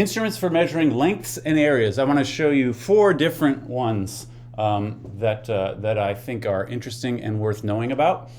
Instruments for measuring lengths and areas. I want to show you 4 different ones that I think are interesting and worth knowing about.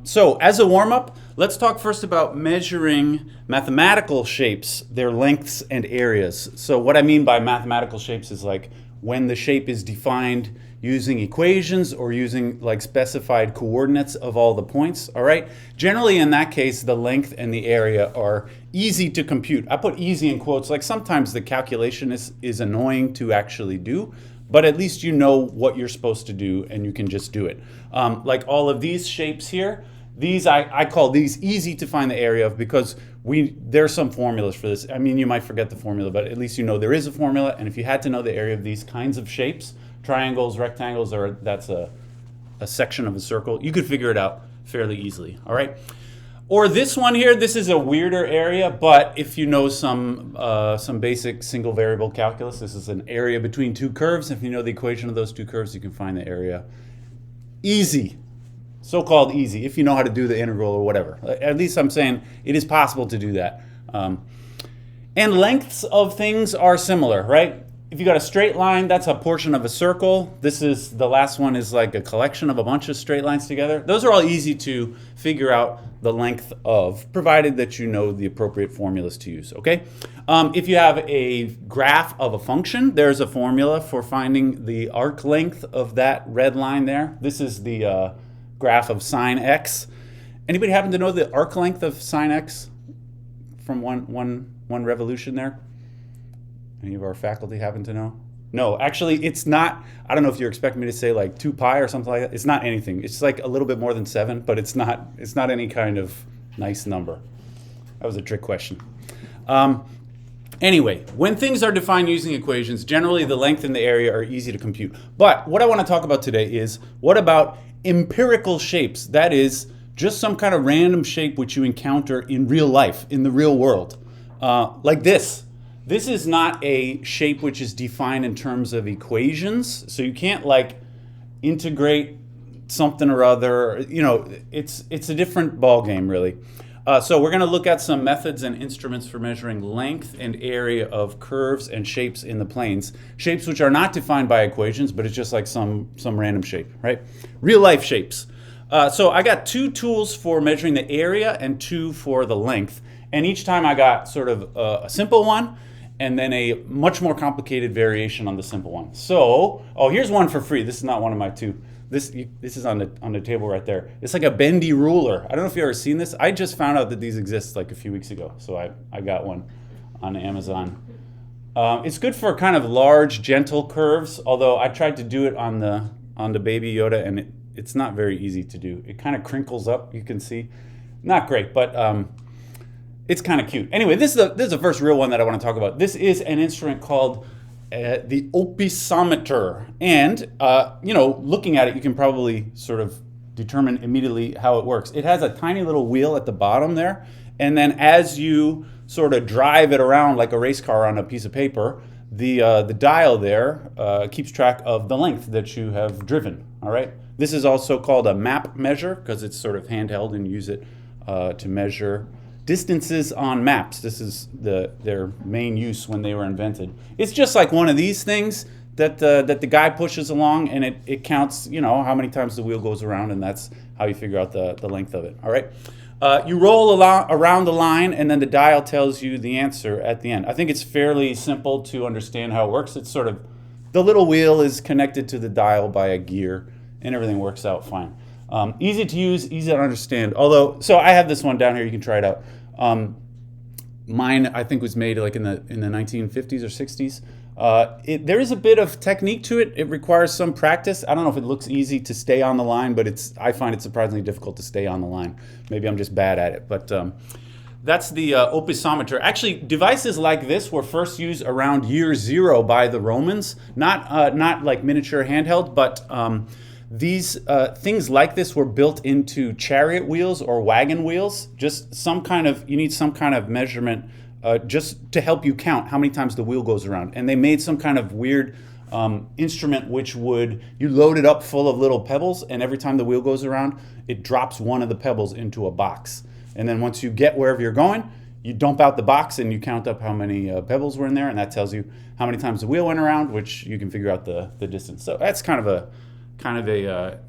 So as a warm-up, let's talk first about measuring mathematical shapes, their lengths and areas. So what I mean by mathematical shapes is like when the shape is defined using equations or using like specified coordinates of all the points, all right? Generally in that case, the length and the area are easy to compute. I put easy in quotes, like sometimes the calculation is annoying to actually do, but at least you know what you're supposed to do and you can just do it. Like all of these shapes here, these I call these easy to find the area of because there's some formulas for this. I mean, you might forget the formula, but at least you know there is a formula, and if you had to know the area of these kinds of shapes, triangles, rectangles, or that's a section of a circle, you could figure it out fairly easily, all right? Or this one here, this is a weirder area, but if you know some basic single variable calculus, this is an area between 2 curves. If you know the equation of those 2 curves, you can find the area. Easy, so-called easy, if you know how to do the integral or whatever. At least I'm saying it is possible to do that. And lengths of things are similar, right? If you got a straight line, that's a portion of a circle. The last one is like a collection of a bunch of straight lines together. Those are all easy to figure out the length of, provided that you know the appropriate formulas to use, okay? If you have a graph of a function, there's a formula for finding the arc length of that red line there. This is the graph of sine x. Anybody happen to know the arc length of sine x from one revolution there? Any of our faculty happen to know? No, actually it's not. I don't know if you're expecting me to say like 2 pi or something like that. It's not anything. It's like a little bit more than 7, but it's not any kind of nice number. That was a trick question. Anyway, when things are defined using equations, generally the length and the area are easy to compute. But what I want to talk about today is, what about empirical shapes? That is just some kind of random shape which you encounter in real life, in the real world. Like this. This is not a shape which is defined in terms of equations, so you can't like integrate something or other. You know, it's a different ball game, really. So we're going to look at some methods and instruments for measuring length and area of curves and shapes in the planes. Shapes which are not defined by equations, but it's just like some random shape, right? Real life shapes. So I got 2 tools for measuring the area and 2 for the length. And each time I got sort of a simple one, and then a much more complicated variation on the simple one. So, here's one for free. This is not one of my 2. This is on the table right there. It's like a bendy ruler. I don't know if you've ever seen this. I just found out that these exist like a few weeks ago, so I got one on Amazon. It's good for kind of large, gentle curves, although I tried to do it on the Baby Yoda, and it's not very easy to do. It kind of crinkles up, you can see. Not great, but it's kind of cute. Anyway, this is the first real one that I want to talk about. This is an instrument called the opisometer. And, you know, looking at it, you can probably sort of determine immediately how it works. It has a tiny little wheel at the bottom there. And then as you sort of drive it around like a race car on a piece of paper, the dial there keeps track of the length that you have driven, all right? This is also called a map measure because it's sort of handheld and use it to measure distances on maps. This is their main use when they were invented. It's just like one of these things that the guy pushes along, and it counts, you know, how many times the wheel goes around, and that's how you figure out the length of it. All right. You roll around the line, and then the dial tells you the answer at the end. I think it's fairly simple to understand how it works. It's sort of, the little wheel is connected to the dial by a gear, and everything works out fine. Easy to use, easy to understand. Although, so I have this one down here. You can try it out. Mine, I think, was made like in the 1950s or 60s. There is a bit of technique to it. It requires some practice. I don't know if it looks easy to stay on the line, but I find it surprisingly difficult to stay on the line. Maybe I'm just bad at it. But that's the opisometer. Actually, devices like this were first used around year 0 by the Romans. Not like miniature handheld, but these things like this were built into chariot wheels or wagon wheels. Just you need some kind of measurement just to help you count how many times the wheel goes around. And they made some kind of weird instrument which you load it up full of little pebbles, and every time the wheel goes around, it drops one of the pebbles into a box. And then once you get wherever you're going, you dump out the box and you count up how many pebbles were in there, and that tells you how many times the wheel went around, which you can figure out the distance. So that's kind of a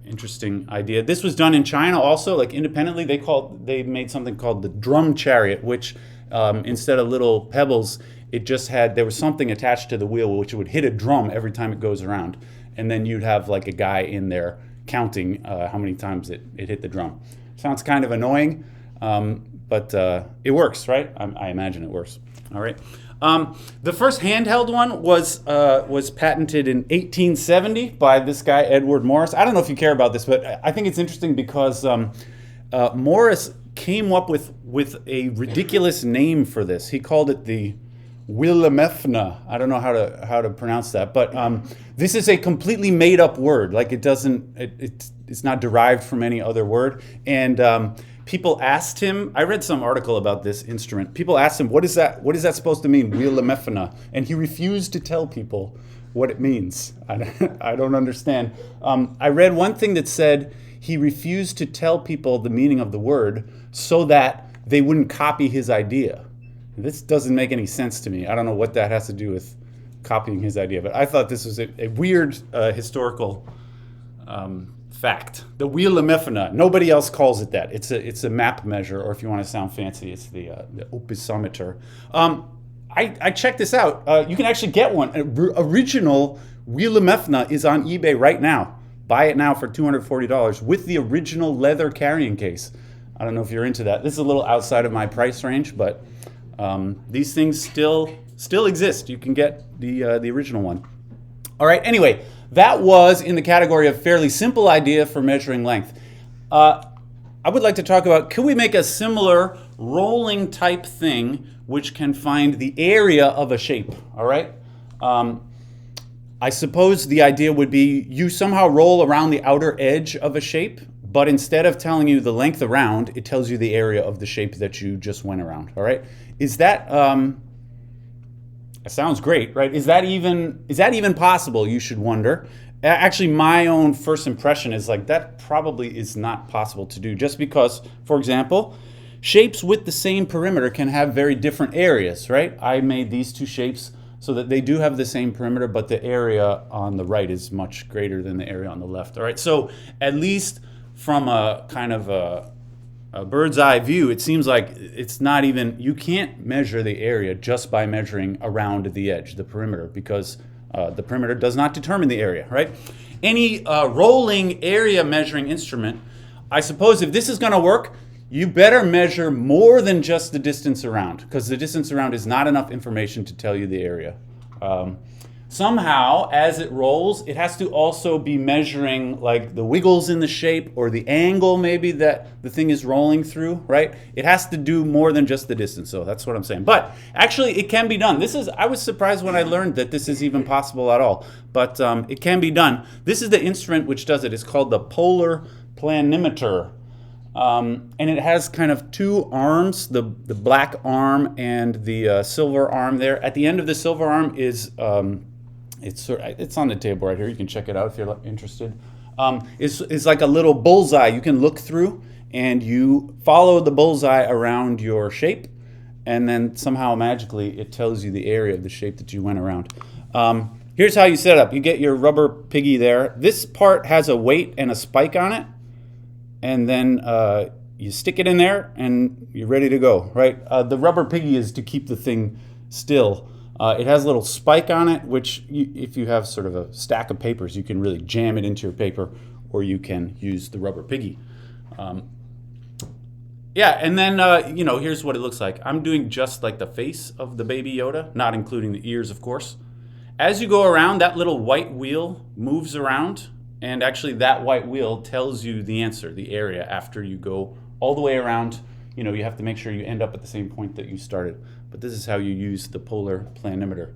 interesting idea. This was done in China also, like independently. They made something called the drum chariot, which instead of little pebbles, there was something attached to the wheel which would hit a drum every time it goes around, and then you'd have like a guy in there counting how many times it hit the drum. Sounds kind of annoying, but it works, right? I imagine it works. All right. The first handheld one was patented in 1870 by this guy Edward Morris. I don't know if you care about this, but I think it's interesting because Morris came up with a ridiculous name for this. He called it the Wilhelmina. I don't know how to pronounce that, but this is a completely made up word. Like it's not derived from any other word. And people asked him. I read some article about this instrument. People asked him, "What is that? What is that supposed to mean, Wilhelmina?" And he refused to tell people what it means. I don't understand. I read one thing that said he refused to tell people the meaning of the word so that they wouldn't copy his idea. This doesn't make any sense to me. I don't know what that has to do with copying his idea, but I thought this was a weird historical fact. The Wilhelmina. Nobody else calls it that. It's a map measure, or if you want to sound fancy, it's the opisometer. I checked this out. You can actually get one. Original Wilhelmina is on eBay right now. Buy it now for $240 with the original leather carrying case. I don't know if you're into that. This is a little outside of my price range, but these things still exist. You can get the original one. All right. Anyway, that was in the category of fairly simple idea for measuring length. I would like to talk about, could we make a similar rolling type thing which can find the area of a shape? All right. I suppose the idea would be you somehow roll around the outer edge of a shape, but instead of telling you the length around, it tells you the area of the shape that you just went around. All right. Is that sounds great, right? Is that even possible? You should wonder. Actually, my own first impression is like that probably is not possible to do, just because, for example, shapes with the same perimeter can have very different areas, right? I made these two shapes so that they do have the same perimeter, but the area on the right is much greater than the area on the left. All right, so at least from a kind of a bird's eye view, it seems like it's not even, you can't measure the area just by measuring around the edge, the perimeter, because the perimeter does not determine the area, right? Any rolling area measuring instrument, I suppose if this is going to work, you better measure more than just the distance around, because the distance around is not enough information to tell you the area. Somehow, as it rolls, it has to also be measuring like the wiggles in the shape or the angle maybe that the thing is rolling through, right? It has to do more than just the distance, so that's what I'm saying. But actually, it can be done. I was surprised when I learned that this is even possible at all, but it can be done. This is the instrument which does it. It's called the polar planimeter. And it has kind of two arms, the black arm and the silver arm there. At the end of the silver arm is, it's on the table right here. You can check it out if you're interested. It's like a little bullseye you can look through, and you follow the bullseye around your shape, and then somehow magically it tells you the area of the shape that you went around. Here's how you set it up. You get your rubber piggy there. This part has a weight and a spike on it. And then you stick it in there and you're ready to go, right? The rubber piggy is to keep the thing still. It has a little spike on it, which if you have sort of a stack of papers, you can really jam it into your paper, or you can use the rubber piggy. Yeah, and then, here's what it looks like. I'm doing just like the face of the baby Yoda, not including the ears, of course. As you go around, that little white wheel moves around. And actually that white wheel tells you the answer, the area, after you go all the way around. You have to make sure you end up at the same point that you started. But this is how you use the polar planimeter.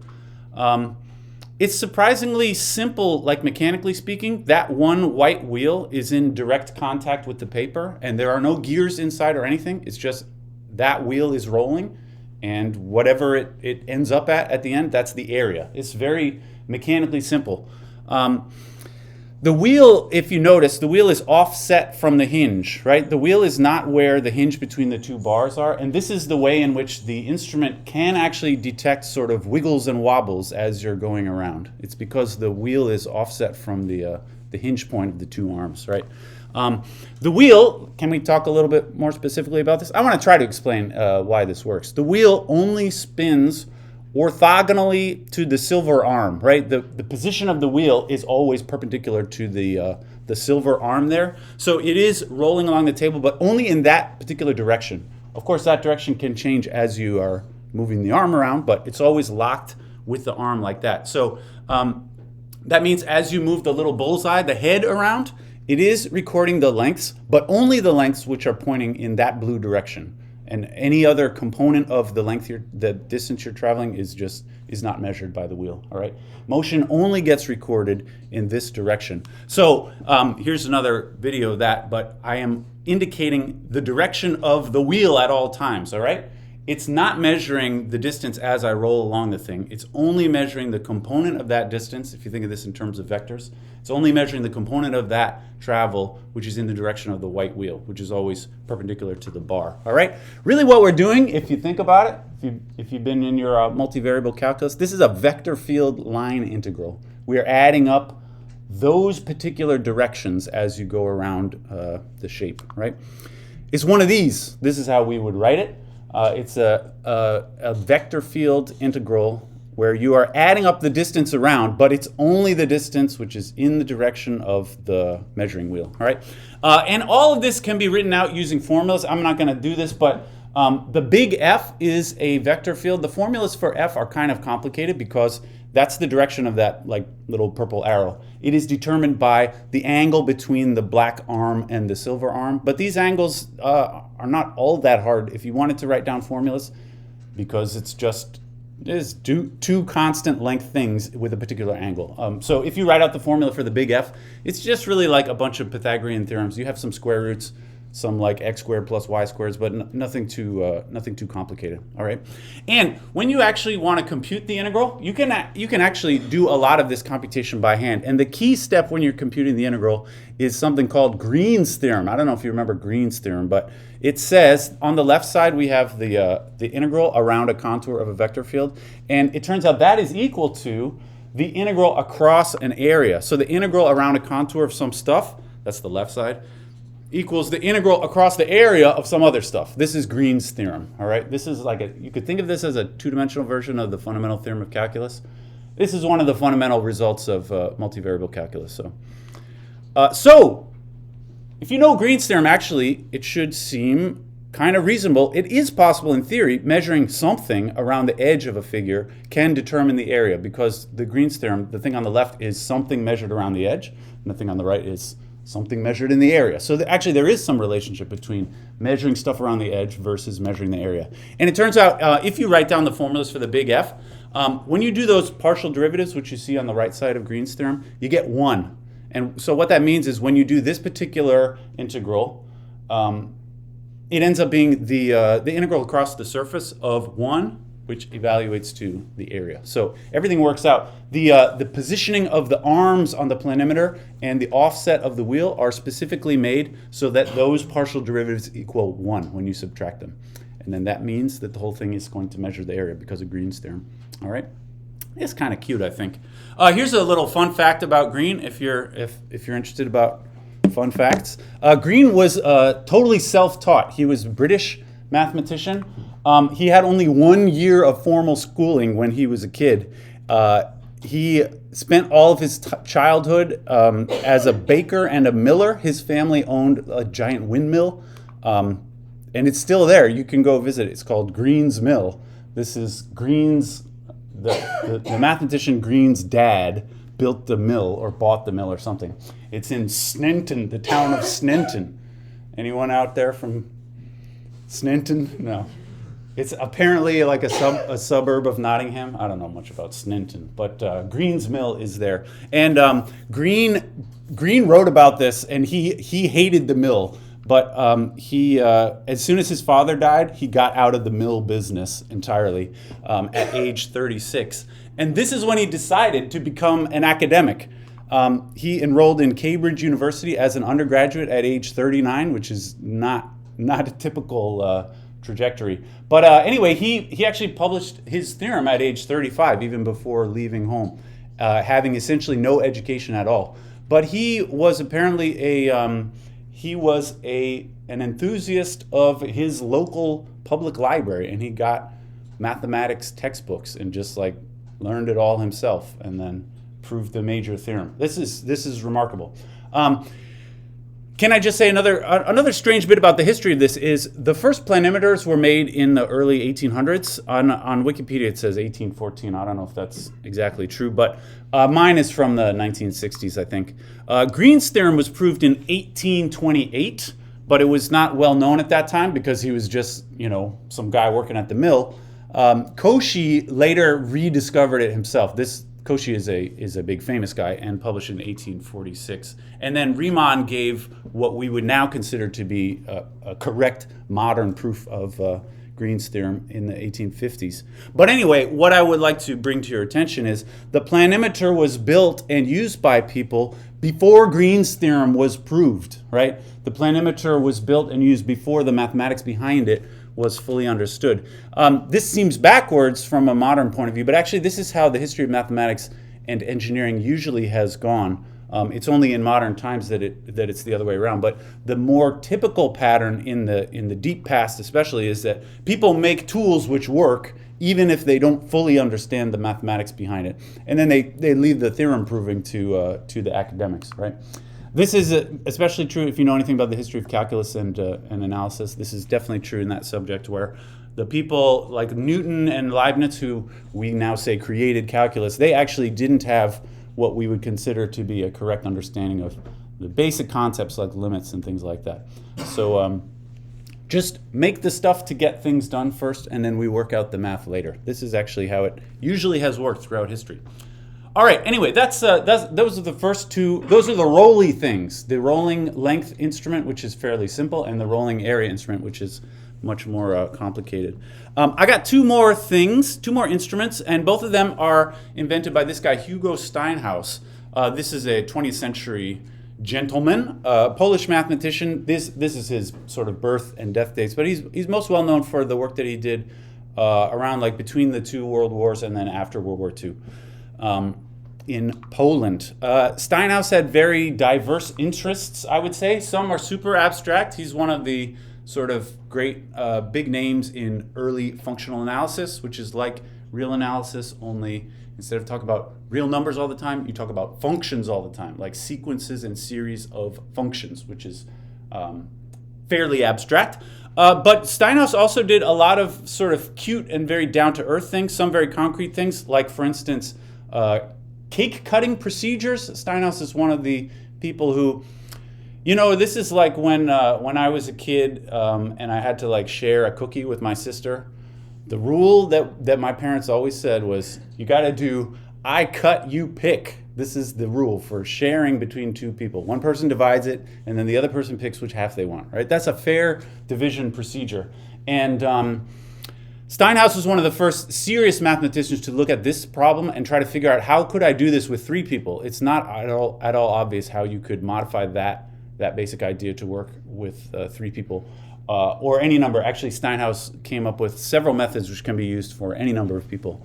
It's surprisingly simple, like mechanically speaking. That one white wheel is in direct contact with the paper, and there are no gears inside or anything. It's just that wheel is rolling, and whatever it ends up at the end, that's the area. It's very mechanically simple. The wheel, if you notice, the wheel is offset from the hinge, right? The wheel is not where the hinge between the two bars are, and this is the way in which the instrument can actually detect sort of wiggles and wobbles as you're going around. It's because the wheel is offset from the hinge point of the two arms, right? The wheel, can we talk a little bit more specifically about this? I want to try to explain why this works. The wheel only spins orthogonally to the silver arm, right? The position of the wheel is always perpendicular to the silver arm there. So it is rolling along the table, but only in that particular direction. Of course, that direction can change as you are moving the arm around, but it's always locked with the arm like that. So that means as you move the little bullseye, the head around, it is recording the lengths, but only the lengths which are pointing in that blue direction. And any other component of the length, the distance you're traveling is not measured by the wheel, all right? Motion only gets recorded in this direction. So here's another video of that, but I am indicating the direction of the wheel at all times, all right? It's not measuring the distance as I roll along the thing. It's only measuring the component of that distance. If you think of this in terms of vectors, it's only measuring the component of that travel, which is in the direction of the white wheel, which is always perpendicular to the bar. All right? Really what we're doing, if you think about it, if you've been in your multivariable calculus, this is a vector field line integral. We are adding up those particular directions as you go around the shape, right? It's one of these. This is how we would write it. It's a vector field integral where you are adding up the distance around, but it's only the distance which is in the direction of the measuring wheel, all right? And all of this can be written out using formulas. I'm not going to do this, but the big F is a vector field. The formulas for F are kind of complicated because that's the direction of that like little purple arrow. It is determined by the angle between the black arm and the silver arm. But these angles are not all that hard if you wanted to write down formulas, because it's two constant length things with a particular angle. So if you write out the formula for the big F, it's just really like a bunch of Pythagorean theorems. You have some square roots, some like x squared plus y squares, but nothing too complicated. All right. And when you actually want to compute the integral, you can actually do a lot of this computation by hand. And the key step when you're computing the integral is something called Green's theorem. I don't know if you remember Green's theorem, but it says on the left side we have the integral around a contour of a vector field, and it turns out that is equal to the integral across an area. So the integral around a contour of some stuff, that's the left side, equals the integral across the area of some other stuff. This is Green's theorem, all right? This is like you could think of this as a two-dimensional version of the fundamental theorem of calculus. This is one of the fundamental results of multivariable calculus. So if you know Green's theorem, actually, it should seem kind of reasonable. It is possible in theory, measuring something around the edge of a figure can determine the area, because the Green's theorem, the thing on the left is something measured around the edge, and the thing on the right is something measured in the area. So actually there is some relationship between measuring stuff around the edge versus measuring the area. And it turns out if you write down the formulas for the big F, when you do those partial derivatives, which you see on the right side of Green's theorem, you get 1. And so what that means is when you do this particular integral, it ends up being the integral across the surface of 1, which evaluates to the area. So everything works out. The positioning of the arms on the planimeter and the offset of the wheel are specifically made so that those partial derivatives equal 1 when you subtract them. And then that means that the whole thing is going to measure the area because of Green's theorem. All right? It's kind of cute, I think. Here's a little fun fact about Green, if you're interested about fun facts. Green was totally self-taught. He was a British mathematician. He had only 1 year of formal schooling when he was a kid. He spent all of his childhood as a baker and a miller. His family owned a giant windmill, and it's still there. You can go visit it. It's called Green's Mill. This is Green's, the mathematician Green's dad built the mill or bought the mill or something. It's in Sneinton, the town of Sneinton. Anyone out there from Sneinton? No. It's apparently like a suburb of Nottingham. I don't know much about Sneinton, but Green's Mill is there. And Green wrote about this, and he hated the mill. But as soon as his father died, he got out of the mill business entirely at age 36. And this is when he decided to become an academic. He enrolled in Cambridge University as an undergraduate at age 39, which is not a typical trajectory. But anyway, he actually published his theorem at age 35, even before leaving home, having essentially no education at all. But he was apparently an enthusiast of his local public library, and he got mathematics textbooks and just like learned it all himself, and then proved the major theorem. This is remarkable. Can I just say another strange bit about the history of this is the first planimeters were made in the early 1800s. On Wikipedia it says 1814. I don't know if that's exactly true, but mine is from the 1960s, I think. Green's theorem was proved in 1828, but it was not well known at that time because he was just, some guy working at the mill. Cauchy later rediscovered it himself. Cauchy is a big famous guy and published in 1846. And then Riemann gave what we would now consider to be a correct modern proof of Green's theorem in the 1850s. But anyway, what I would like to bring to your attention is the planimeter was built and used by people before Green's theorem was proved, right? The planimeter was built and used before the mathematics behind it was fully understood. This seems backwards from a modern point of view, but actually this is how the history of mathematics and engineering usually has gone. It's only in modern times that it's the other way around. But the more typical pattern in the deep past especially is that people make tools which work even if they don't fully understand the mathematics behind it. And then they leave the theorem proving to the academics, right? This is especially true if you know anything about the history of calculus and analysis. This is definitely true in that subject where the people like Newton and Leibniz, who we now say created calculus, they actually didn't have what we would consider to be a correct understanding of the basic concepts like limits and things like that. So just make the stuff to get things done first, and then we work out the math later. This is actually how it usually has worked throughout history. All right, anyway, those are the first two. Those are the rolly things. The rolling length instrument, which is fairly simple, and the rolling area instrument, which is much more complicated. I got two more instruments, and both of them are invented by this guy, Hugo Steinhaus. This is a 20th century gentleman, Polish mathematician. This is his sort of birth and death dates, but he's most well known for the work that he did around like between the two world wars and then after World War II. In Poland. Steinhaus had very diverse interests, I would say. Some are super abstract. He's one of the sort of great big names in early functional analysis, which is like real analysis, only instead of talking about real numbers all the time, you talk about functions all the time, like sequences and series of functions, which is fairly abstract. But Steinhaus also did a lot of sort of cute and very down-to-earth things, some very concrete things, like, for instance, cake cutting procedures. Steinhaus is one of the people who, this is like when I was a kid and I had to like share a cookie with my sister. The rule that my parents always said was, you got to do I cut, you pick. This is the rule for sharing between two people. One person divides it, and then the other person picks which half they want, right? That's a fair division procedure. And Steinhaus was one of the first serious mathematicians to look at this problem and try to figure out how could I do this with three people. It's not at all obvious how you could modify that basic idea to work with three people or any number. Actually, Steinhaus came up with several methods which can be used for any number of people.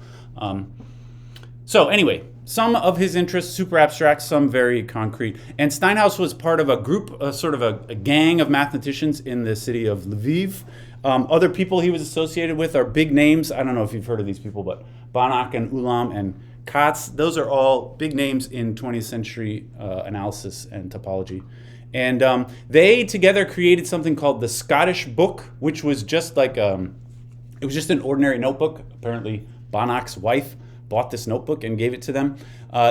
So anyway, some of his interests super abstract, some very concrete. And Steinhaus was part of a group, sort of a gang of mathematicians in the city of Lviv. Other people he was associated with are big names. I don't know if you've heard of these people, but Banach and Ulam and Katz, those are all big names in 20th century analysis and topology. And they together created something called the Scottish Book, which was just like, it was just an ordinary notebook. Apparently Banach's wife bought this notebook and gave it to them.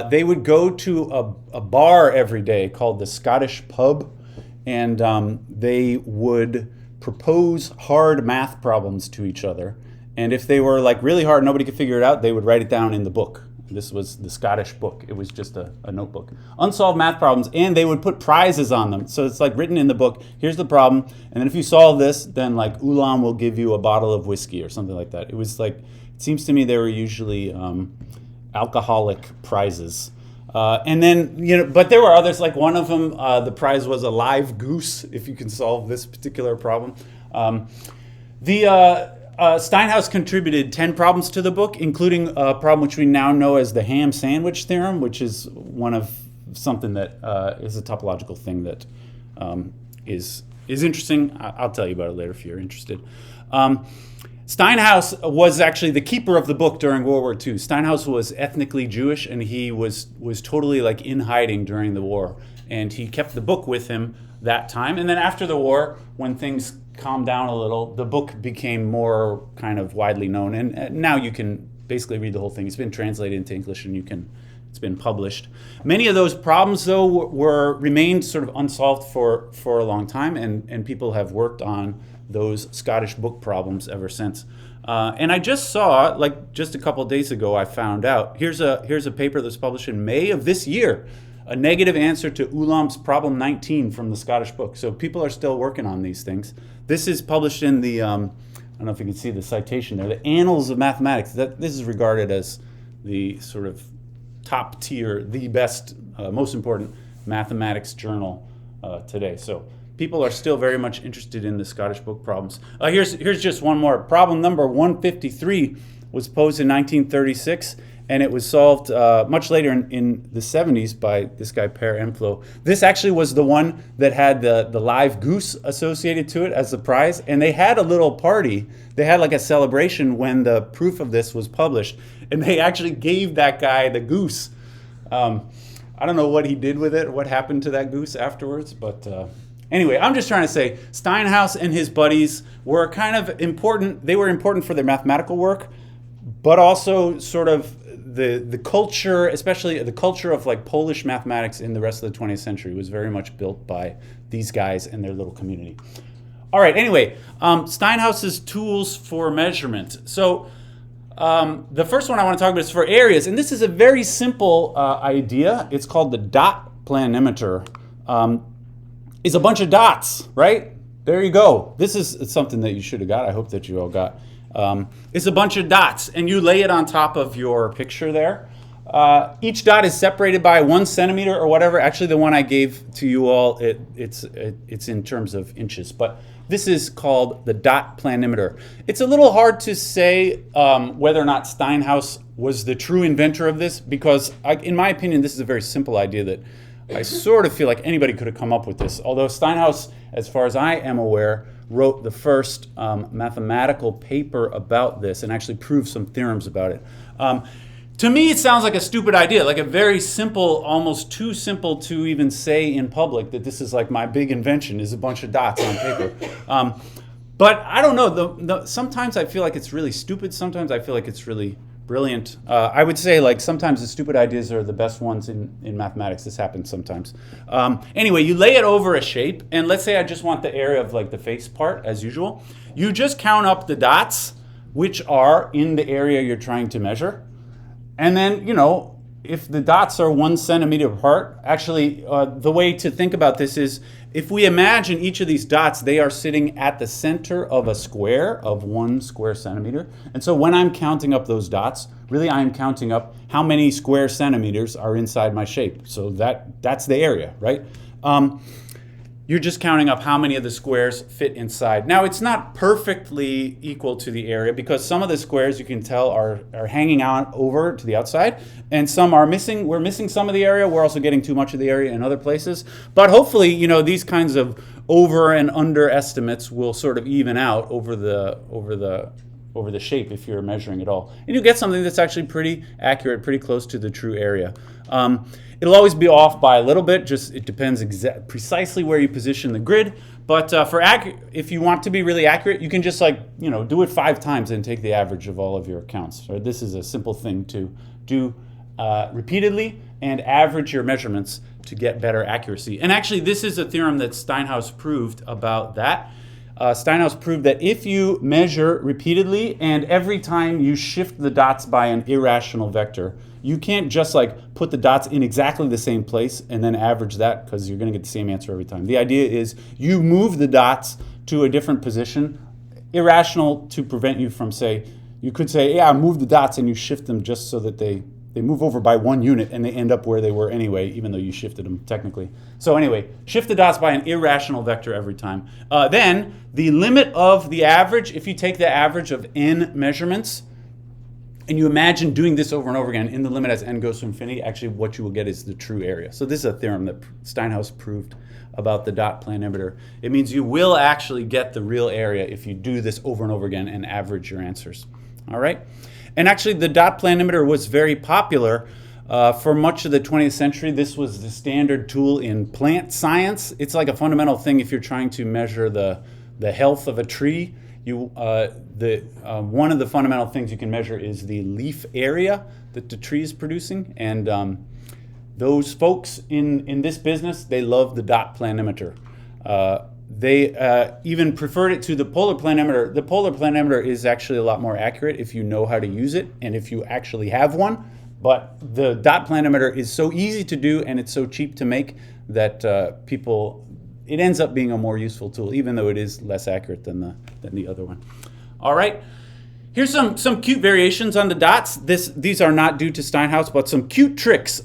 They would go to a bar every day called the Scottish Pub, and they would propose hard math problems to each other. And if they were like really hard, nobody could figure it out, they would write it down in the book. This was the Scottish Book. It was just a notebook. Unsolved math problems, and they would put prizes on them. So it's like written in the book, here's the problem, and then if you solve this, then like Ulam will give you a bottle of whiskey or something like that. It was like, it seems to me they were usually alcoholic prizes. And then, but there were others, like one of them, the prize was a live goose, if you can solve this particular problem. Steinhaus contributed 10 problems to the book, including a problem which we now know as the ham sandwich theorem, which is one of something that is a topological thing that is interesting. I'll tell you about it later if you're interested. Steinhaus was actually the keeper of the book during World War II. Steinhaus was ethnically Jewish, and he was totally like in hiding during the war. And he kept the book with him that time. And then after the war, when things calmed down a little, the book became more kind of widely known. And now you can basically read the whole thing. It's been translated into English, and it's been published. Many of those problems, though, remained sort of unsolved for a long time, and people have worked on those Scottish book problems ever since. And I just saw, like just a couple of days ago, I found out, here's a paper that was published in May of this year, a negative answer to Ulam's problem 19 from the Scottish book. So people are still working on these things. This is published in the, I don't know if you can see the citation there, the Annals of Mathematics. This is regarded as the sort of top tier, the best, most important mathematics journal today. So people are still very much interested in the Scottish book problems. Here's just one more. Problem number 153 was posed in 1936, and it was solved much later in the 70s by this guy, Per Enflo. This actually was the one that had the live goose associated to it as the prize, and they had a little party. They had like a celebration when the proof of this was published, and they actually gave that guy the goose. I don't know what he did with it, what happened to that goose afterwards, but anyway, I'm just trying to say Steinhaus and his buddies were kind of important. They were important for their mathematical work, but also sort of the culture, especially the culture of like Polish mathematics in the rest of the 20th century was very much built by these guys and their little community. All right, anyway, Steinhaus's tools for measurement. So the first one I want to talk about is for areas, and this is a very simple idea. It's called the dot planimeter. It's a bunch of dots, right? There you go. This is something that you should have got. I hope that you all got. It's a bunch of dots, and you lay it on top of your picture there. Each dot is separated by 1 centimeter or whatever. Actually, the one I gave to you all, it's in terms of inches, but this is called the dot planimeter. It's a little hard to say whether or not Steinhaus was the true inventor of this, because in my opinion, this is a very simple idea that I sort of feel like anybody could have come up with this. Although Steinhaus, as far as I am aware, wrote the first mathematical paper about this and actually proved some theorems about it. To me, it sounds like a stupid idea, like a very simple, almost too simple to even say in public that this is like my big invention, is a bunch of dots on paper. But I don't know. Sometimes I feel like it's really stupid. Sometimes I feel like it's really brilliant. I would say like sometimes the stupid ideas are the best ones in mathematics. This happens sometimes. Anyway, you lay it over a shape, and let's say I just want the area of like the face part as usual. You just count up the dots which are in the area you're trying to measure. And then, if the dots are 1 centimeter apart, actually the way to think about this is if we imagine each of these dots, they are sitting at the center of a square of 1 square centimeter. And so when I'm counting up those dots, really I am counting up how many square centimeters are inside my shape. So that's the area, right? You're just counting up how many of the squares fit inside. Now, it's not perfectly equal to the area because some of the squares you can tell are hanging out over to the outside, and some are missing. We're missing some of the area. We're also getting too much of the area in other places. But hopefully, these kinds of over and under estimates will sort of even out over the shape if you're measuring it all. And you get something that's actually pretty accurate, pretty close to the true area. It'll always be off by a little bit, just it depends precisely where you position the grid. But if you want to be really accurate, you can just do it 5 times and take the average of all of your counts. Right? This is a simple thing to do repeatedly and average your measurements to get better accuracy. And actually, this is a theorem that Steinhaus proved about that. Steinhaus proved that if you measure repeatedly and every time you shift the dots by an irrational vector, you can't just put the dots in exactly the same place and then average that because you're going to get the same answer every time. The idea is you move the dots to a different position, irrational to prevent you from you could say, yeah, move the dots and you shift them just so that they they move over by 1 unit and they end up where they were anyway, even though you shifted them technically. So anyway, shift the dots by an irrational vector every time. Then the limit of the average, if you take the average of n measurements, and you imagine doing this over and over again in the limit as n goes to infinity, actually what you will get is the true area. So this is a theorem that Steinhaus proved about the dot plane emitter. It means you will actually get the real area if you do this over and over again and average your answers. All right? And actually the dot plane emitter was very popular for much of the 20th century. This was the standard tool in plant science. It's like a fundamental thing if you're trying to measure the health of a tree. One of the fundamental things you can measure is the leaf area that the tree is producing, and those folks in this business, they love the dot plane emitter. They even preferred it to the polar plane emitter. The polar plane emitter is actually a lot more accurate if you know how to use it and if you actually have one. But the dot plane emitter is so easy to do and it's so cheap to make that it ends up being a more useful tool, even though it is less accurate than the other one. All right, here's some cute variations on the dots. These are not due to Steinhaus, but some cute tricks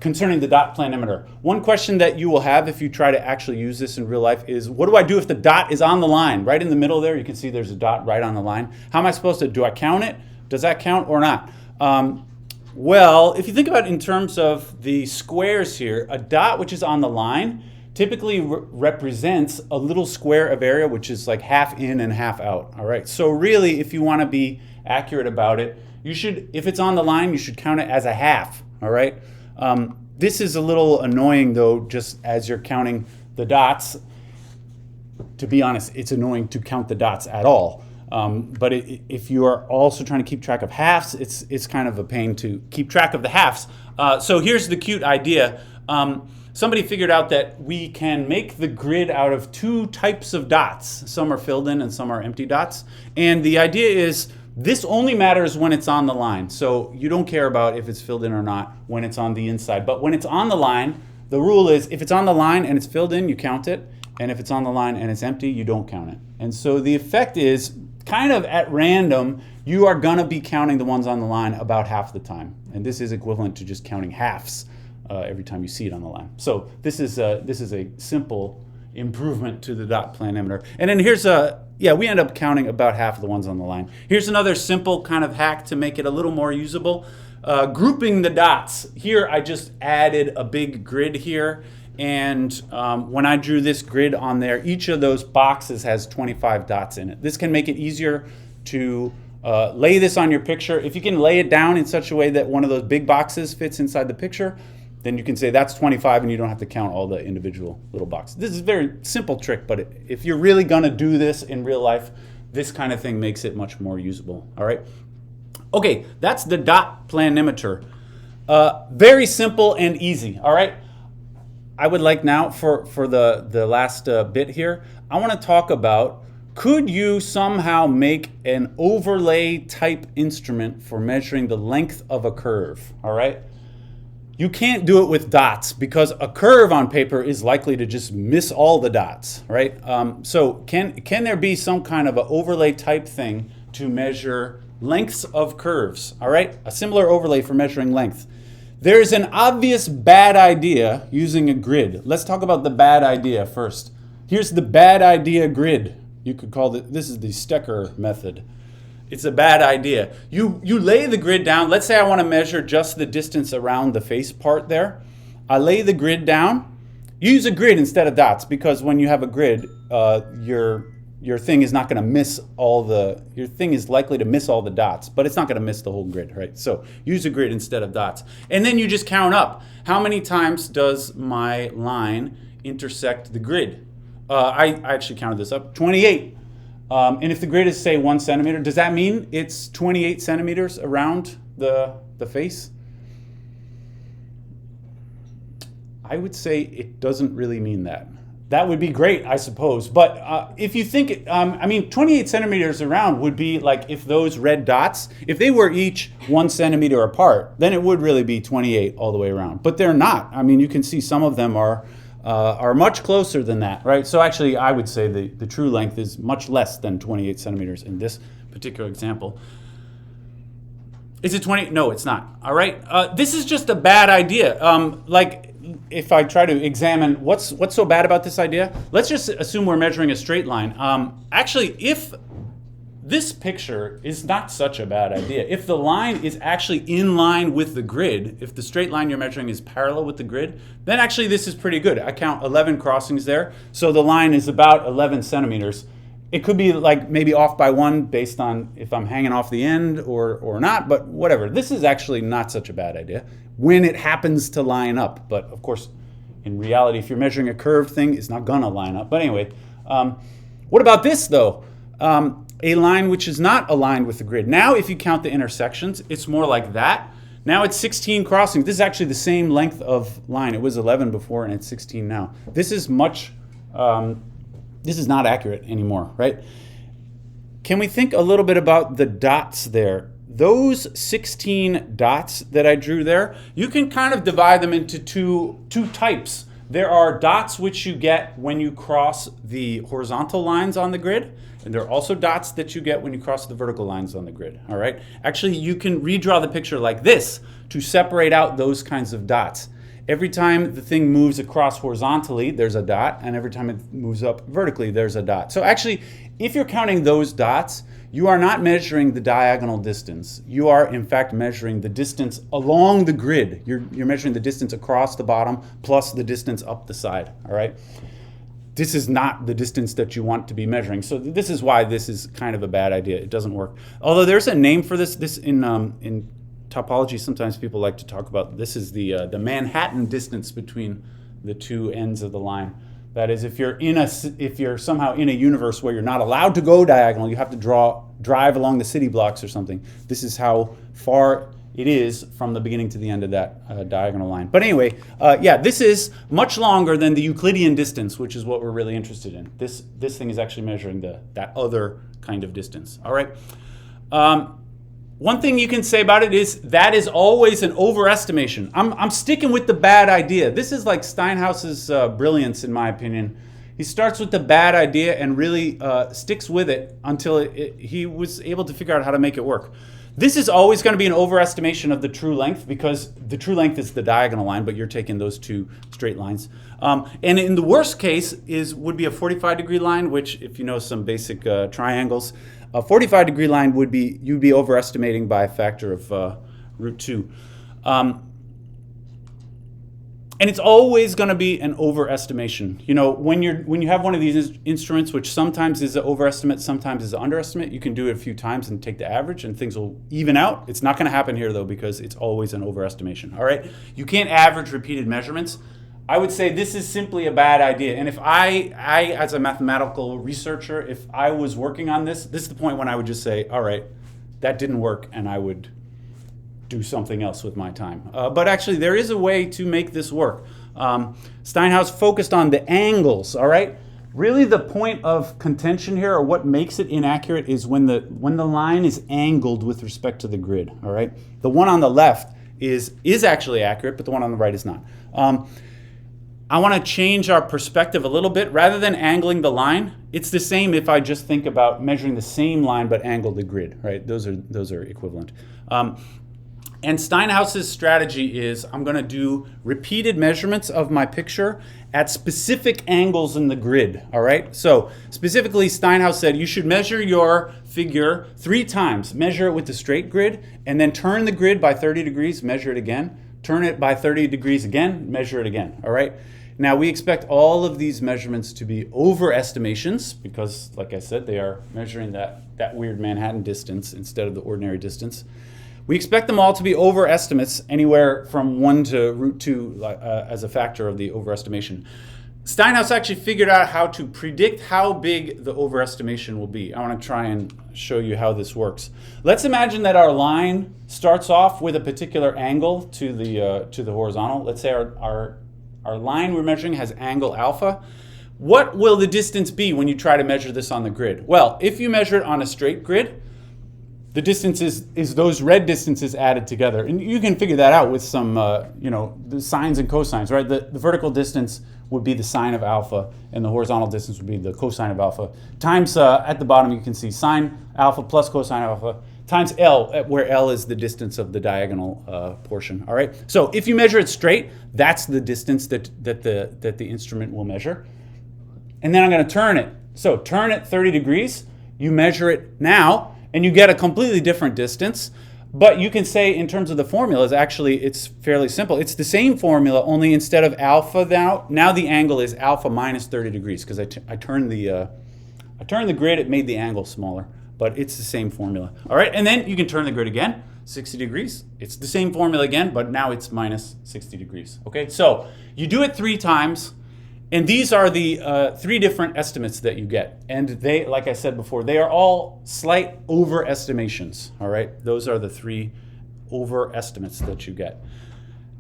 concerning the dot plane emitter. One question that you will have if you try to actually use this in real life is, what do I do if the dot is on the line? Right in the middle there, you can see there's a dot right on the line. How am I supposed to, do I count it? Does that count or not? Well, if you think about it in terms of the squares here, a dot which is on the line typically represents a little square of area which is like half in and half out. All right, so really if you want to be accurate about it, you should, if it's on the line, you should count it as a half. All right, this is a little annoying though, just as you're counting the dots. To be honest, it's annoying to count the dots at all. But if you are also trying to keep track of halves, it's kind of a pain to keep track of the halves. So here's the cute idea. Somebody figured out that we can make the grid out of 2 types of dots. Some are filled in and some are empty dots. And the idea is this only matters when it's on the line. So you don't care about if it's filled in or not when it's on the inside. But when it's on the line, the rule is if it's on the line and it's filled in, you count it. And if it's on the line and it's empty, you don't count it. And so the effect is kind of at random, you are going to be counting the ones on the line about half the time. And this is equivalent to just counting halves every time you see it on the line. So this is a simple improvement to the dot plane emitter. And then here's we end up counting about half of the ones on the line. Here's another simple kind of hack to make it a little more usable. Grouping the dots. Here I just added a big grid here. And when I drew this grid on there, each of those boxes has 25 dots in it. This can make it easier to lay this on your picture. If you can lay it down in such a way that one of those big boxes fits inside the picture, then you can say that's 25 and you don't have to count all the individual little boxes. This is a very simple trick, but if you're really gonna do this in real life, this kind of thing makes it much more usable, all right? Okay, that's the dot plane emitter. Very simple and easy, all right? I would like now, for the last bit here, I want to talk about, could you somehow make an overlay type instrument for measuring the length of a curve, all right? You can't do it with dots because a curve on paper is likely to just miss all the dots, right? So can there be some kind of an overlay type thing to measure lengths of curves, all right? A similar overlay for measuring length. There's an obvious bad idea using a grid. Let's talk about the bad idea first. Here's the bad idea grid. You could call it, this is the Stecker method. It's a bad idea. You lay the grid down. Let's say I want to measure just the distance around the face part there. I lay the grid down. Use a grid instead of dots because when you have a grid, your thing is not going to miss your thing is likely to miss all the dots, but it's not going to miss the whole grid, right? So use a grid instead of dots. And then you just count up. How many times does my line intersect the grid? I actually counted this up, 28. And if the grid is, say, 1 centimeter, does that mean it's 28 centimeters around the face? I would say it doesn't really mean that. That would be great, I suppose. But if you think, 28 centimeters around would be like if those red dots, if they were each 1 centimeter apart, then it would really be 28 all the way around. But they're not. I mean, you can see some of them are much closer than that, right? So actually, I would say the true length is much less than 28 centimeters in this particular example. Is it 20? No, it's not. All right. This is just a bad idea. Like, if I try to examine what's so bad about this idea, let's just assume we're measuring a straight line. Actually, if this picture is not such a bad idea, if the line is actually in line with the grid, if the straight line you're measuring is parallel with the grid, then actually this is pretty good. I count 11 crossings there, so the line is about 11 centimeters. It could be like maybe off by 1 based on if I'm hanging off the end or not, but whatever. This is actually not such a bad idea when it happens to line up. But of course, in reality, if you're measuring a curved thing, it's not gonna line up. But anyway, what about this though? A line which is not aligned with the grid. Now, if you count the intersections, it's more like that. Now it's 16 crossings. This is actually the same length of line. It was 11 before and it's 16 now. This is much, this is not accurate anymore, right? Can we think a little bit about the dots there? Those 16 dots that I drew there, you can kind of divide them into two types. There are dots which you get when you cross the horizontal lines on the grid, and there are also dots that you get when you cross the vertical lines on the grid, all right? Actually, you can redraw the picture like this to separate out those kinds of dots. Every time the thing moves across horizontally, there's a dot, and every time it moves up vertically, there's a dot. So actually, if you're counting those dots, you are not measuring the diagonal distance. You are, in fact, measuring the distance along the grid. You're measuring the distance across the bottom plus the distance up the side, all right? This is not the distance that you want to be measuring. So this is why this is kind of a bad idea. It doesn't work. Although there's a name for this. This in topology, sometimes people like to talk about this is the Manhattan distance between the two ends of the line. That is, if you're somehow in a universe where you're not allowed to go diagonal, you have to drive along the city blocks or something. This is how far it is from the beginning to the end of that diagonal line. But anyway, yeah, this is much longer than the Euclidean distance, which is what we're really interested in. This thing is actually measuring that other kind of distance. All right. One thing you can say about it is that is always an overestimation. I'm sticking with the bad idea. This is like Steinhaus's brilliance, in my opinion. He starts with the bad idea and really sticks with it until he was able to figure out how to make it work. This is always going to be an overestimation of the true length because the true length is the diagonal line, but you're taking those two straight lines. And in the worst case would be a 45-degree line, which if you know some basic triangles, a 45-degree line you'd be overestimating by a factor of root 2. And it's always going to be an overestimation. You know, when you have one of these instruments, which sometimes is an overestimate, sometimes is an underestimate, you can do it a few times and take the average and things will even out. It's not going to happen here though because it's always an overestimation. All right, you can't average repeated measurements. I would say this is simply a bad idea. And if I as a mathematical researcher, if I was working on this is the point when I would just say, all right, that didn't work, and I would do something else with my time. But actually, there is a way to make this work. Steinhaus focused on the angles, all right? Really the point of contention here, or what makes it inaccurate, is when the line is angled with respect to the grid, all right? The one on the left is actually accurate, but the one on the right is not. I want to change our perspective a little bit. Rather than angling the line, it's the same if I just think about measuring the same line but angle the grid, right? Those are equivalent. And Steinhaus's strategy is I'm going to do repeated measurements of my picture at specific angles in the grid, all right? So specifically, Steinhaus said you should measure your figure 3 times. Measure it with the straight grid, and then turn the grid by 30 degrees, measure it again. Turn it by 30 degrees again, measure it again, all right? Now, we expect all of these measurements to be overestimations because, like I said, they are measuring that weird Manhattan distance instead of the ordinary distance. We expect them all to be overestimates, anywhere from 1 to root 2 as a factor of the overestimation. Steinhaus actually figured out how to predict how big the overestimation will be. I want to try and show you how this works. Let's imagine that our line starts off with a particular angle to the horizontal. Let's say our line we're measuring has angle alpha. What will the distance be when you try to measure this on the grid? Well, if you measure it on a straight grid, the distance is those red distances added together. And you can figure that out with some, the sines and cosines, right? The vertical distance would be the sine of alpha, and the horizontal distance would be the cosine of alpha. Times, at the bottom, you can see sine alpha plus cosine alpha times L, where L is the distance of the diagonal portion. All right. So if you measure it straight, that's the distance that the instrument will measure. And then I'm going to turn it. So turn it 30 degrees. You measure it now, and you get a completely different distance. But you can say in terms of the formulas, actually, it's fairly simple. It's the same formula, only instead of alpha now the angle is alpha minus 30 degrees because I turned the grid. It made the angle smaller, but it's the same formula. All right, and then you can turn the grid again, 60 degrees. It's the same formula again, but now it's minus 60 degrees. Okay, so you do it 3 times. And these are the 3 different estimates that you get. And they, like I said before, they are all slight overestimations. All right, those are the 3 overestimates that you get.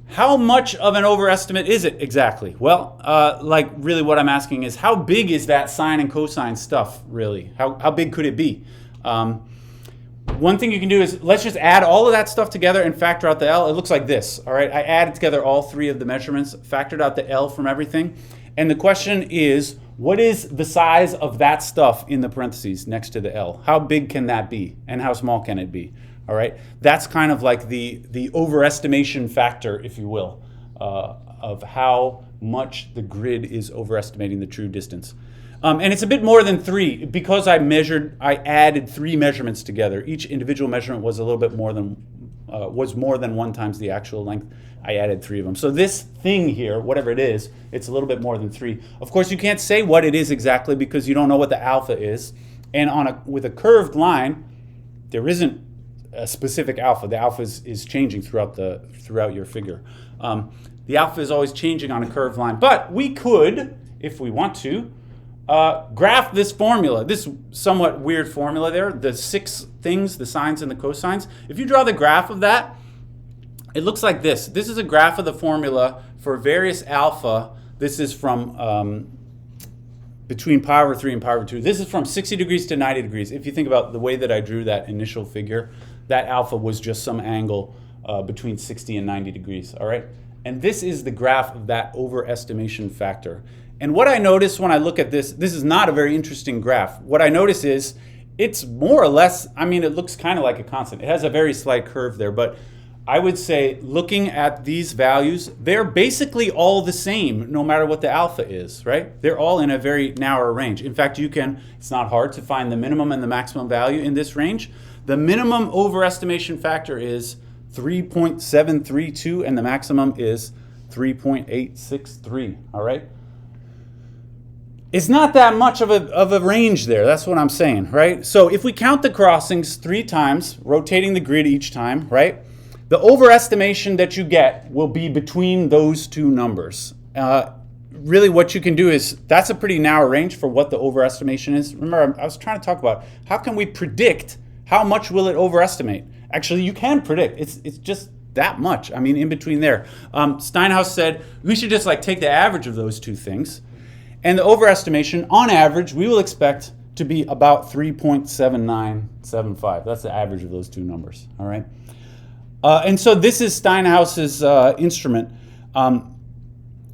How much of an overestimate is it exactly? Well, like really what I'm asking is how big is that sine and cosine stuff really? How big could it be? One thing you can do is let's just add all of that stuff together and factor out the L. It looks like this. All right, I added together all 3 of the measurements, factored out the L from everything. And the question is, what is the size of that stuff in the parentheses next to the L? How big can that be? And how small can it be? All right, that's kind of like the overestimation factor, if you will, of how much the grid is overestimating the true distance. And it's a bit more than 3 because I added 3 measurements together. Each individual measurement was a little bit more than, was more than 1 times the actual length. I added 3 of them. So this thing here, whatever it is, it's a little bit more than 3. Of course, you can't say what it is exactly because you don't know what the alpha is. And with a curved line, there isn't a specific alpha. The alpha is changing throughout your figure. The alpha is always changing on a curved line. But we could, if we want to, graph this formula, this somewhat weird formula there, the 6 things, the sines and the cosines. If you draw the graph of that, it looks like this. This is a graph of the formula for various alpha. This is from between pi over 3 and pi over 2. This is from 60 degrees to 90 degrees. If you think about the way that I drew that initial figure, that alpha was just some angle between 60 and 90 degrees, all right? And this is the graph of that overestimation factor. And what I notice when I look at this is not a very interesting graph. What I notice is it's more or less, I mean, it looks kind of like a constant. It has a very slight curve there, but I would say looking at these values, they're basically all the same no matter what the alpha is, right? They're all in a very narrow range. In fact, it's not hard to find the minimum and the maximum value in this range. The minimum overestimation factor is 3.732 and the maximum is 3.863, all right? It's not that much of a range there. That's what I'm saying, right? So if we count the crossings 3 times, rotating the grid each time, right? The overestimation that you get will be between those 2 numbers. Really what you can do is, that's a pretty narrow range for what the overestimation is. Remember, I was trying to talk about how can we predict how much will it overestimate? Actually, you can predict. It's just that much. I mean, in between there. Steinhaus said we should just like take the average of those 2 things. And the overestimation, on average, we will expect to be about 3.7975. That's the average of those 2 numbers, all right? And so this is Steinhaus's instrument.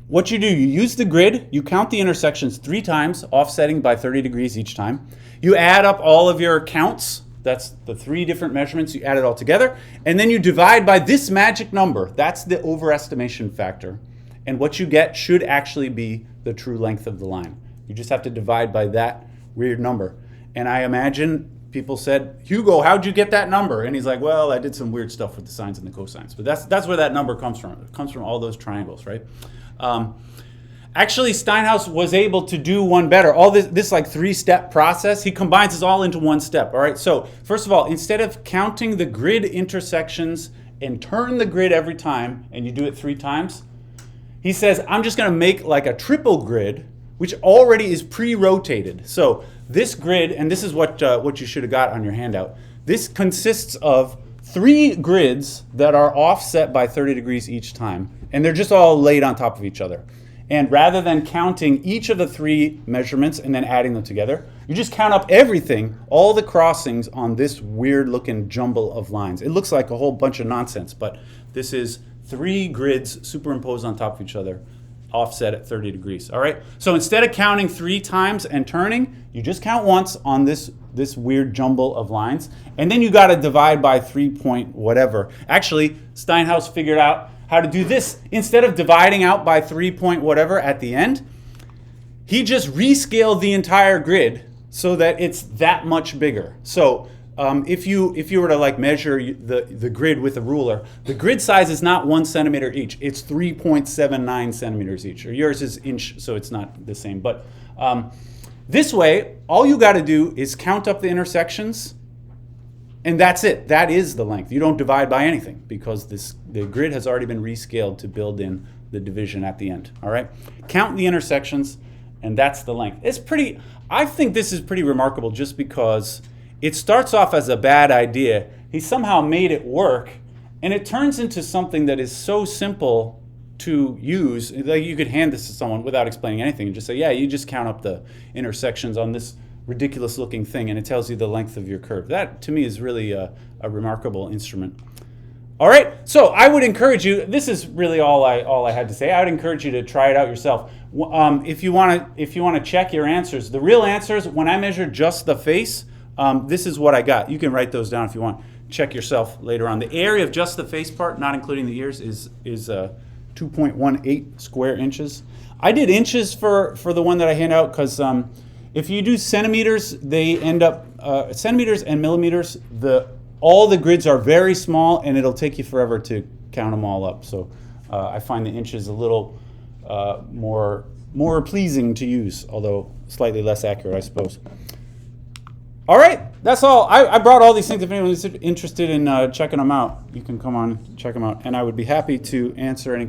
What you do, you use the grid, you count the intersections 3 times, offsetting by 30 degrees each time. You add up all of your counts, that's the 3 different measurements, you add it all together, and then you divide by this magic number. That's the overestimation factor. And what you get should actually be the true length of the line. You just have to divide by that weird number. And I imagine people said, Hugo, how'd you get that number? And he's like, well, I did some weird stuff with the sines and the cosines. But that's where that number comes from. It comes from all those triangles, right? Actually, Steinhaus was able to do one better. All this like 3-step process, he combines this all into 1 step, all right? So first of all, instead of counting the grid intersections and turn the grid every time, and you do it 3 times, he says, I'm just going to make like a triple grid, which already is pre-rotated. So this grid, and this is what you should have got on your handout, this consists of 3 grids that are offset by 30 degrees each time, and they're just all laid on top of each other. And rather than counting each of the 3 measurements and then adding them together, you just count up everything, all the crossings on this weird looking jumble of lines. It looks like a whole bunch of nonsense, but this is 3 grids superimposed on top of each other, offset at 30 degrees. All right. So instead of counting 3 times and turning, you just count once on this weird jumble of lines, and then you got to divide by 3 point whatever. Actually, Steinhaus figured out how to do this. Instead of dividing out by 3 point whatever at the end, he just rescaled the entire grid so that it's that much bigger. So if you were to like measure the grid with a ruler, the grid size is not 1 centimeter each. It's 3.79 centimeters each. Or yours is inch, so it's not the same. But this way, all you got to do is count up the intersections, and that's it. That is the length. You don't divide by anything because the grid has already been rescaled to build in the division at the end. All right, count the intersections, and that's the length. It's pretty. I think this is pretty remarkable, just because it starts off as a bad idea. He somehow made it work, and it turns into something that is so simple to use. Like you could hand this to someone without explaining anything and just say, yeah, you just count up the intersections on this ridiculous looking thing, and it tells you the length of your curve. That, to me, is really a remarkable instrument. All right, so I would encourage you, this is really all I had to say. I would encourage you to try it out yourself. If you want to check your answers, the real answers, when I measured just the face, this is what I got. You can write those down if you want. Check yourself later on. The area of just the face part, not including the ears, is 2.18 square inches. I did inches for the one that I hand out because if you do centimeters, they end up centimeters and millimeters. All the grids are very small, and it'll take you forever to count them all up. So I find the inches a little more pleasing to use, although slightly less accurate, I suppose. All right, that's all. I brought all these things. If anyone's interested in checking them out, you can come on and check them out, and I would be happy to answer any